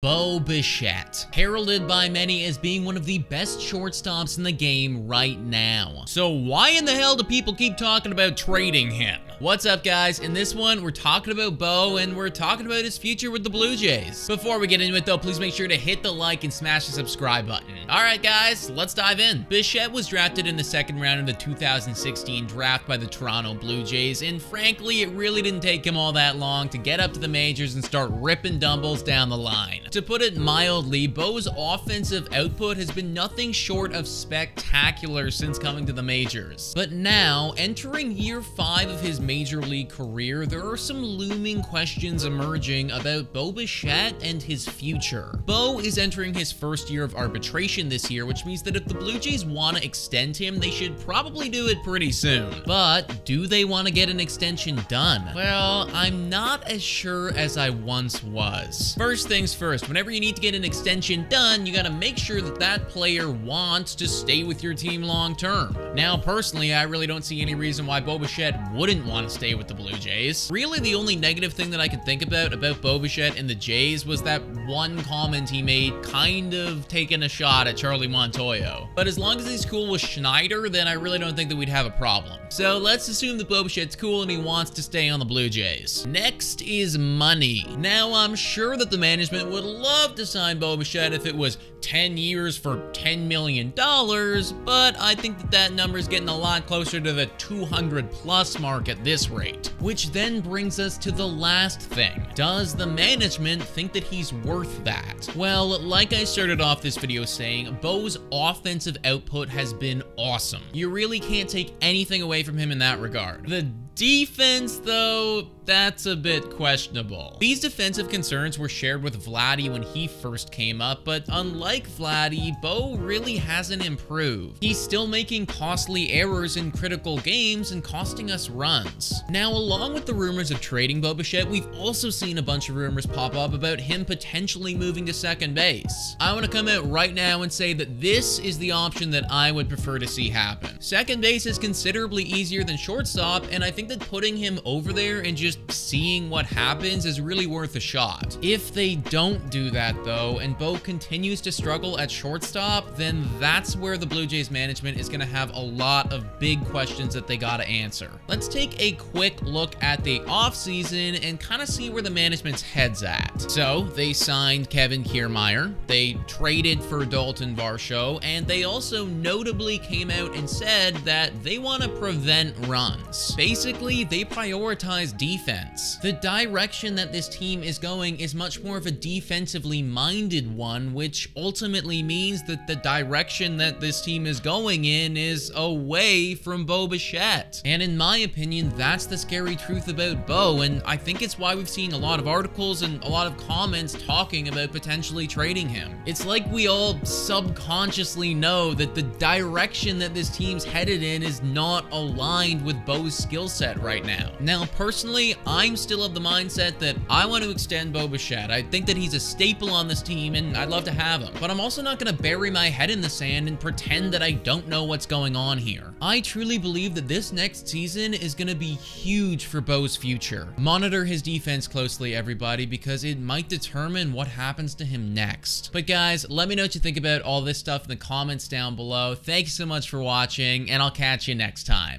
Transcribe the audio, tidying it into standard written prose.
Bo Bichette, heralded by many as being one of the best shortstops in the game right now. So why in the hell do people keep talking about trading him? What's up, guys? In this one, we're talking about Bo, and we're talking about his future with the Blue Jays. Before we get into it, though, please make sure to hit the like and smash the subscribe button. All right, guys, let's dive in. Bichette was drafted in the second round of the 2016 draft by the Toronto Blue Jays, and frankly, it really didn't take him all that long to get up to the majors and start ripping dumbbells down the line. To put it mildly, Bo's offensive output has been nothing short of spectacular since coming to the majors. But now, entering year 5 of his major league career, there are some looming questions emerging about Bo Bichette and his future. Bo is entering his first year of arbitration this year, which means that if the Blue Jays want to extend him, they should probably do it pretty soon. But do they want to get an extension done? Well, I'm not as sure as I once was. First things first, whenever you need to get an extension done, you gotta make sure that that player wants to stay with your team long term. Now, personally, I really don't see any reason why Bo Bichette wouldn't want to stay with the Blue Jays. Really, the only negative thing that I could think about Bo Bichette and the Jays was that one comment he made, kind of taking a shot at Charlie Montoyo. But as long as he's cool with Schneider, then I really don't think that we'd have a problem. So let's assume that Bo Bichette's cool and he wants to stay on the Blue Jays. Next is money. Now, I'm sure that the management would love to sign Bo Bichette if it was 10 years for $10 million, but I think that that number is getting a lot closer to the 200+ mark at this rate. Which then brings us to the last thing. Does the management think that he's worth that? Well, like I started off this video saying, Bo's offensive output has been awesome. You really can't take anything away from him in that regard. The defense, though, that's a bit questionable. These defensive concerns were shared with Vladdy when he first came up, but unlike Vladdy, Bo really hasn't improved. He's still making costly errors in critical games and costing us runs. Now, along with the rumors of trading Bo Bichette, we've also seen a bunch of rumors pop up about him potentially moving to second base. I want to come out right now and say that this is the option that I would prefer to see happen. Second base is considerably easier than shortstop, and I think that putting him over there and just seeing what happens is really worth a shot. If they don't do that, though, and Bo continues to struggle at shortstop, then that's where the Blue Jays management is going to have a lot of big questions that they got to answer. Let's take a quick look at the offseason and kind of see where the management's head's at. So, they signed Kevin Kiermaier, they traded for Dalton Varsho, and they also notably came out and said that they want to prevent runs. Basically, they prioritize defense. The direction that this team is going is much more of a defensively minded one, which ultimately means that the direction that this team is going in is away from Bo Bichette. And in my opinion, that's the scary truth about Bo, and I think it's why we've seen a lot of articles and a lot of comments talking about potentially trading him. It's like we all subconsciously know that the direction that this team's headed in is not aligned with Bo's skill set right now. Now, personally, I'm still of the mindset that I want to extend Bo Bichette. I think that he's a staple on this team, and I'd love to have him. But I'm also not going to bury my head in the sand and pretend that I don't know what's going on here. I truly believe that this next season is going to be huge for Bo's future. Monitor his defense closely, everybody, because it might determine what happens to him next. But guys, let me know what you think about all this stuff in the comments down below. Thank you so much for watching, and I'll catch you next time.